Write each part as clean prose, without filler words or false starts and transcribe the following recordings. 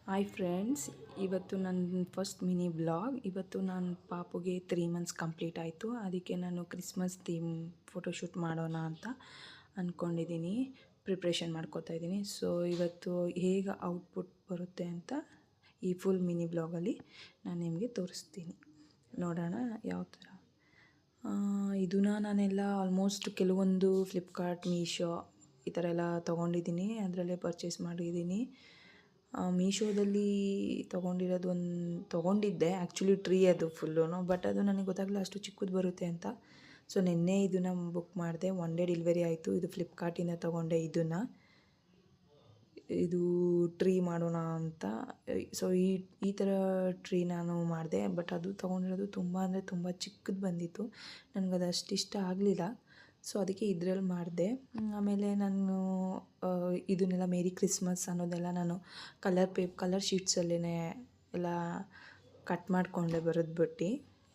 Hi friends, ಇವತ್ತು ನನ್ನ first mini blog. ಇವತ್ತು ನನ್ನ ಪಾಪುಗೆ 3 ಮಂತ್ಸ್ ಕಂಪ್ಲೀಟ್ ಆಯಿತು. ಅದಕ್ಕೆ ನಾನು ಕ್ರಿಸ್ಮಸ್ ಥೀಮ್ ಫೋಟೋಶೂಟ್ ಮಾಡೋಣ ಅಂತ ಅಂದ್ಕೊಂಡಿದ್ದೀನಿ. ಪ್ರಿಪ್ರೇಷನ್ ಮಾಡ್ಕೋತಾ ಇದ್ದೀನಿ. ಸೊ ಇವತ್ತು ಹೇಗೆ ಔಟ್ಪುಟ್ ಬರುತ್ತೆ ಅಂತ ಈ ಫುಲ್ ಮಿನಿ ಬ್ಲಾಗಲ್ಲಿ ನಾನು ನಿಮಗೆ ತೋರಿಸ್ತೀನಿ. ನೋಡೋಣ ಯಾವ ಥರ. ಇದನ್ನ ನಾನೆಲ್ಲ ಆಲ್ಮೋಸ್ಟ್ ಕೆಲವೊಂದು ಫ್ಲಿಪ್ಕಾರ್ಟ್, ಮೀಶೋ ಈ ಥರ ಎಲ್ಲ ತೊಗೊಂಡಿದ್ದೀನಿ. ಅದರಲ್ಲೇ ಪರ್ಚೇಸ್ ಮಾಡಿದ್ದೀನಿ. ಮೀಶೋದಲ್ಲಿ ತೊಗೊಂಡಿದ್ದೆ ಆ್ಯಕ್ಚುಲಿ ಟ್ರೀ ಅದು ಫುಲ್ಲು. ಬಟ್ ಅದು ನನಗೆ ಗೊತ್ತಾಗಲಿಲ್ಲ ಅಷ್ಟು ಚಿಕ್ಕದು ಬರುತ್ತೆ ಅಂತ. ಸೊ ನಿನ್ನೆ ಇದನ್ನು ಬುಕ್ ಮಾಡಿದೆ. 1 ಡೇ ಡೆಲಿವರಿ ಆಯಿತು. ಇದು ಫ್ಲಿಪ್ಕಾರ್ಟಿಂದ ತೊಗೊಂಡೆ ಇದು ಟ್ರೀ ಮಾಡೋಣ ಅಂತ. ಸೊ ಈ ಥರ ಟ್ರೀ ನಾನು ಮಾಡಿದೆ. ಬಟ್ ಅದು ತೊಗೊಂಡಿರೋದು ತುಂಬ ಅಂದರೆ ತುಂಬ ಚಿಕ್ಕದು ಬಂದಿತ್ತು. ನನಗದು ಅಷ್ಟು ಇಷ್ಟ ಆಗಲಿಲ್ಲ. ಸೊ ಅದಕ್ಕೆ ಇದರಲ್ಲಿ ಮಾಡಿದೆ. ಆಮೇಲೆ ನಾನು ಇದನ್ನೆಲ್ಲ ಮೇರಿ ಕ್ರಿಸ್ಮಸ್ ಅನ್ನೋದೆಲ್ಲ ನಾನು ಕಲರ್ ಶೀಟ್ಸಲ್ಲೇ ಎಲ್ಲ ಕಟ್ ಮಾಡಿಕೊಂಡೆ, ಬರೆದ್ಬಿಟ್ಟು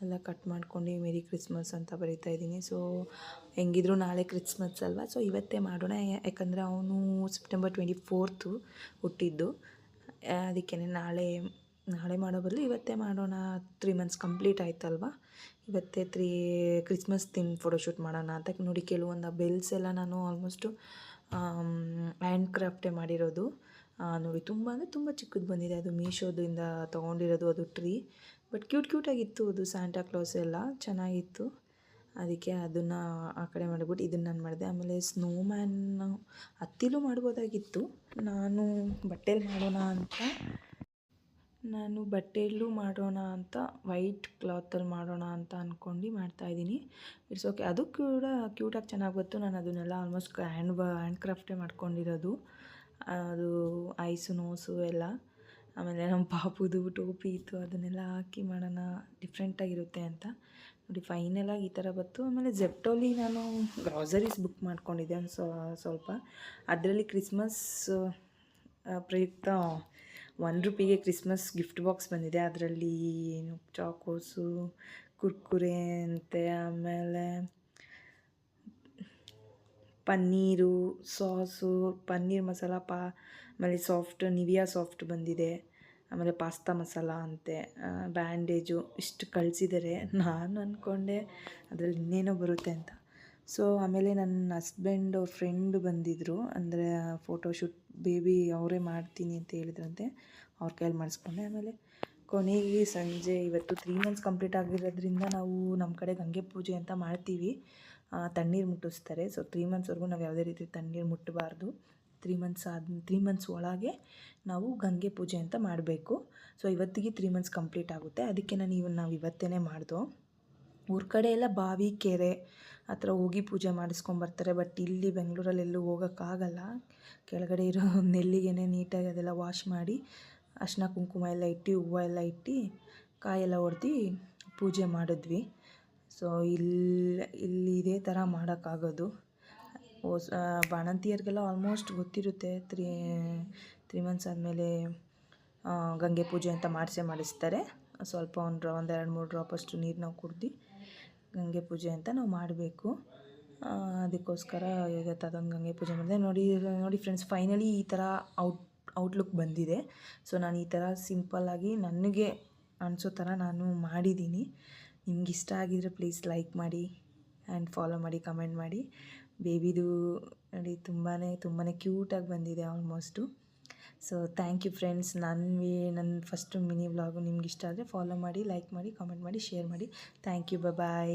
ಎಲ್ಲ ಕಟ್ ಮಾಡ್ಕೊಂಡು ಮೇರಿ ಕ್ರಿಸ್ಮಸ್ ಅಂತ ಬರೀತಾ ಇದ್ದೀನಿ. ಸೊ ಹೆಂಗಿದ್ರು ನಾಳೆ ಕ್ರಿಸ್ಮಸ್ ಅಲ್ವಾ, ಸೊ ಇವತ್ತೇ ಮಾಡೋಣ. ಯಾಕಂದರೆ ಅವನು ಸೆಪ್ಟೆಂಬರ್ 24 ಹುಟ್ಟಿದ್ದು. ಅದಕ್ಕೆ ನಾಳೆ ಮಾಡೋ ಬದಲು ಇವತ್ತೇ ಮಾಡೋಣ. 3 ಮಂತ್ಸ್ ಕಂಪ್ಲೀಟ್ ಆಯ್ತಲ್ವ, ಇವತ್ತೇ ಕ್ರಿಸ್ಮಸ್ ಥೀಮ್ ಫೋಟೋಶೂಟ್ ಮಾಡೋಣ ಅಂತ. ನೋಡಿ, ಕೆಲವೊಂದು ಬೆಲ್ಸ್ ಎಲ್ಲ ನಾನು ಆಲ್ಮೋಸ್ಟು ಹ್ಯಾಂಡ್ ಕ್ರಾಫ್ಟೇ ಮಾಡಿರೋದು. ನೋಡಿ, ತುಂಬ ಅಂದರೆ ತುಂಬ ಚಿಕ್ಕದು ಬಂದಿದೆ. ಅದು ಮೀಶೋದಿಂದ ತೊಗೊಂಡಿರೋದು ಅದು ಟ್ರೀ. ಬಟ್ ಕ್ಯೂಟಾಗಿತ್ತು. ಅದು ಸ್ಯಾಂಟಾ ಕ್ಲಾಸ್ ಎಲ್ಲ ಚೆನ್ನಾಗಿತ್ತು. ಅದಕ್ಕೆ ಅದನ್ನು ಆ ಕಡೆ ಮಾಡಿಬಿಟ್ಟು ಇದನ್ನು ನಾನು ಮಾಡಿದೆ. ಆಮೇಲೆ ಸ್ನೋಮ್ಯಾನ್ ಹತ್ತಿಲೂ ಮಾಡ್ಬೋದಾಗಿತ್ತು. ನಾನು ಬಟ್ಟೆಯಲ್ಲೂ ಮಾಡೋಣ ಅಂತ ವೈಟ್ ಕ್ಲಾತಲ್ಲಿ ಮಾಡೋಣ ಅಂತ ಅಂದ್ಕೊಂಡು ಮಾಡ್ತಾಯಿದ್ದೀನಿ. It's okay. ಅದು ಕೂಡ ಕ್ಯೂಟಾಗಿ ಚೆನ್ನಾಗಿ ಬಂತು. ನಾನು ಅದನ್ನೆಲ್ಲ ಆಲ್ಮೋಸ್ಟ್ ಹ್ಯಾಂಡ್ ಕ್ರಾಫ್ಟೇ ಮಾಡ್ಕೊಂಡಿರೋದು. ಅದು ಐಸು ನೋಸು ಎಲ್ಲ. ಆಮೇಲೆ ನಮ್ಮ ಪಾಪುದು ಟೋಪಿ ಇತ್ತು, ಅದನ್ನೆಲ್ಲ ಹಾಕಿ ಮಾಡೋಣ ಡಿಫ್ರೆಂಟಾಗಿರುತ್ತೆ ಅಂತ. ನೋಡಿ, ಫೈನಲಾಗಿ ಈ ಥರ ಬಂತು. ಆಮೇಲೆ ಜೆಪ್ಟೋಲಿ ನಾನು ಗ್ರಾಸರೀಸ್ ಬುಕ್ ಮಾಡ್ಕೊಂಡಿದ್ದೆ ಸ್ವಲ್ಪ. ಅದರಲ್ಲಿ ಕ್ರಿಸ್ಮಸ್ ಪ್ರಯುಕ್ತ ₹1 ಕ್ರಿಸ್ಮಸ್ ಗಿಫ್ಟ್ ಬಾಕ್ಸ್ ಬಂದಿದೆ. ಅದರಲ್ಲಿ ಚಾಕೋಸು, ಕುರ್ಕುರೆ ಅಂತೆ, ಆಮೇಲೆ ಪನ್ನೀರು ಸಾಸು, ಪನ್ನೀರ್ ಮಸಾಲ, ಆಮೇಲೆ ನಿವಿಯಾ ಸಾಫ್ಟ್ ಬಂದಿದೆ. ಆಮೇಲೆ ಪಾಸ್ತಾ ಮಸಾಲ ಅಂತೆ, ಬ್ಯಾಂಡೇಜು ಇಷ್ಟು ಕಳಿಸಿದ್ದಾರೆ. ನಾನು ಅಂದ್ಕೊಂಡೆ ಅದರಲ್ಲಿ ಇನ್ನೇನೋ ಬರುತ್ತೆ ಅಂತ. ಸೊ ಆಮೇಲೆ ನನ್ನ ಹಸ್ಬೆಂಡ್ ಅವ್ರ ಫ್ರೆಂಡ್ ಬಂದಿದ್ದರು. ಅಂದರೆ ಫೋಟೋಶೂಟ್ ಬೇಬಿ ಅವರೇ ಮಾಡ್ತೀನಿ ಅಂತ ಹೇಳಿದ್ರಂತೆ. ಅವ್ರ ಕೈಯಲ್ಲಿ ಮಾಡಿಸ್ಕೊಂಡೆ. ಆಮೇಲೆ ಕೊನೆಗೆ ಸಂಜೆ ಇವತ್ತು 3 ಮಂತ್ಸ್ ಕಂಪ್ಲೀಟ್ ಆಗಿರೋದ್ರಿಂದ ನಾವು ನಮ್ಮ ಕಡೆ ಗಂಗೆ ಪೂಜೆ ಅಂತ ಮಾಡ್ತೀವಿ. ತಣ್ಣೀರು ಮುಟ್ಟಿಸ್ತಾರೆ. ಸೊ 3 ಮಂತ್ಸ್ವರೆಗೂ ನಾವು ಯಾವುದೇ ರೀತಿ ತಣ್ಣೀರು ಮುಟ್ಟಬಾರ್ದು. 3 ಮಂತ್ಸ್ ಒಳಗೆ ನಾವು ಗಂಗೆ ಪೂಜೆ ಅಂತ ಮಾಡಬೇಕು. ಸೊ ಇವತ್ತಿಗೆ 3 ಮಂತ್ಸ್ ಕಂಪ್ಲೀಟ್ ಆಗುತ್ತೆ. ಅದಕ್ಕೆ ನಾವು ಇವತ್ತೇ ಮಾಡ್ದೋ. ಊರ ಕಡೆ ಎಲ್ಲ ಬಾವಿ, ಕೆರೆ ಹತ್ರ ಹೋಗಿ ಪೂಜೆ ಮಾಡಿಸ್ಕೊಂಬರ್ತಾರೆ. ಬಟ್ ಇಲ್ಲಿ ಬೆಂಗಳೂರಲ್ಲಿ ಎಲ್ಲೂ ಹೋಗೋಕ್ಕಾಗಲ್ಲ. ಕೆಳಗಡೆ ಇರೋ ನೆಲ್ಲಿಗೆನೇ ನೀಟಾಗಿ ಅದೆಲ್ಲ ವಾಶ್ ಮಾಡಿ ಅರಿಶಿನ ಕುಂಕುಮ ಎಲ್ಲ ಇಟ್ಟು, ಹೂವು ಎಲ್ಲ ಇಟ್ಟು, ಕಾಯೆಲ್ಲ ಹೊಡೆದು ಪೂಜೆ ಮಾಡಿದ್ವಿ. ಸೊ ಇಲ್ಲಿ ಇದೇ ಥರ ಮಾಡೋಕ್ಕಾಗೋದು. ಬಾಣಂತಿಯರಿಗೆಲ್ಲ ಆಲ್ಮೋಸ್ಟ್ ಗೊತ್ತಿರುತ್ತೆ. 3 ಮಂತ್ಸ್ ಆದಮೇಲೆ ಗಂಗೆ ಪೂಜೆ ಅಂತ ಮಾಡಿಸ್ತಾರೆ. ಸ್ವಲ್ಪ ಒಂದು 2-3 ಡ್ರಾಪಷ್ಟು ನೀರು ನಾವು ಕುಡ್ದು ಗಂಗೆ ಪೂಜೆ ಅಂತ ನಾವು ಮಾಡಬೇಕು. ಅದಕ್ಕೋಸ್ಕರ ಇವತ್ತು ಅದೊಂದು ಗಂಗೆ ಪೂಜೆ ಮಾಡಿದೆ. ನೋಡಿ ಫ್ರೆಂಡ್ಸ್, ಫೈನಲಿ ಈ ಥರ ಔಟ್ಲುಕ್ ಬಂದಿದೆ. ಸೊ ನಾನು ಈ ಥರ ಸಿಂಪಲ್ಲಾಗಿ ನನಗೆ ಅನಿಸೋ ಥರ ನಾನು ಮಾಡಿದ್ದೀನಿ. ನಿಮ್ಗೆ ಇಷ್ಟ ಆಗಿದರೆ ಪ್ಲೀಸ್ ಲೈಕ್ ಮಾಡಿ ಆ್ಯಂಡ್ ಫಾಲೋ ಮಾಡಿ, ಕಮೆಂಟ್ ಮಾಡಿ. ಬೇಬಿದು ನೋಡಿ ತುಂಬಾ ಕ್ಯೂಟಾಗಿ ಬಂದಿದೆ almost. So thank you friends. ನನ್ನ ಫಸ್ಟ್ ಮಿನಿ ವ್ಲಾಗು ನಿಮ್ಗೆ ಇಷ್ಟ ಆದರೆ ಫಾಲೋ ಮಾಡಿ, ಲೈಕ್ ಮಾಡಿ, ಕಮೆಂಟ್ ಮಾಡಿ, ಶೇರ್ ಮಾಡಿ. Thank you. ಬಾಯ್.